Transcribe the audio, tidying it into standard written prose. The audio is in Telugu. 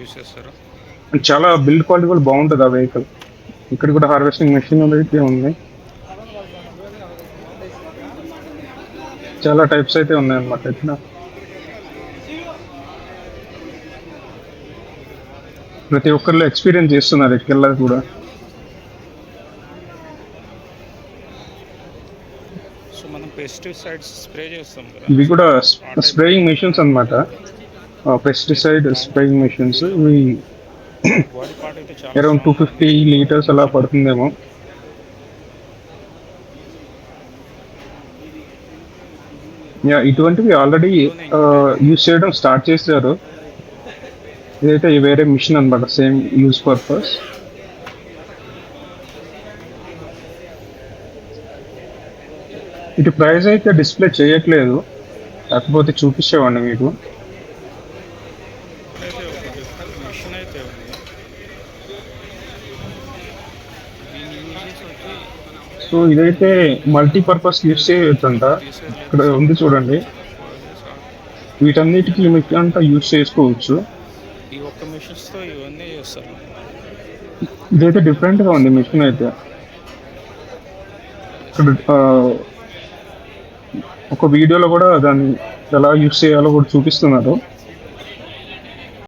యూస్ చేస్తారు. చాలా బిల్డ్ క్వాలిటీ కూడా బాగుంటుంది ఆ వెహికల్. ఇక్కడ కూడా హార్వెస్టింగ్ మెషిన్ అయితే ఉంది. చాలా టైప్స్ అయితే ఉన్నాయన్నమాట ఇక్కడ. ప్రతి ఒక్కరిలో ఎక్స్పీరియన్స్ చేస్తున్నారు ఇటుకెళ్ళ కూడా. సో మనం పెస్టిసైడ్స్ స్ప్రే చేస్తాం కదా, ఇవి కూడా ఆ టైప్ స్ప్రేయింగ్ మెషిన్స్ అన్నమాట. Pesticide spraying machines. ఇవి బాడీ పార్ట్ అయితే చాలా అరౌండ్ స్ట్రాంగ్ 250 ఉంది. లీటర్స్ అలా పడుతుందేమో. యా, ఇటువంటివి ఆల్రెడీ యూజ్ చేయడం స్టార్ట్ చేశారు. ఇదైతే వేరే మిషన్ అన్నమాట, సేమ్ యూజ్ పర్పస్. ఇటు ప్రైస్ అయితే డిస్ప్లే చేయట్లేదు, కాకపోతే చూపించేవాడిని మీకు. అయితే ఒక డిఫరెంట్ మిషన్ అయితే ఉంది. దీని యూజెస్ వచ్చి సో ఇదైతే మల్టీపర్పస్ యూజ్ చేయొచ్చంట. ఇక్కడ ఉంది చూడండి, వీటన్నిటికీ మీకు అంతా యూజ్ చేసుకోవచ్చు. ఈ ఒక్క మిషన్స్తో ఇవన్నీ చేస్తారు. ఇదైతే డిఫరెంట్గా ఉంది మిషన్ అయితే. ఇక్కడ ఒక వీడియోలో కూడా దాన్ని ఎలా యూజ్ చేయాలో కూడా చూపిస్తున్నారు.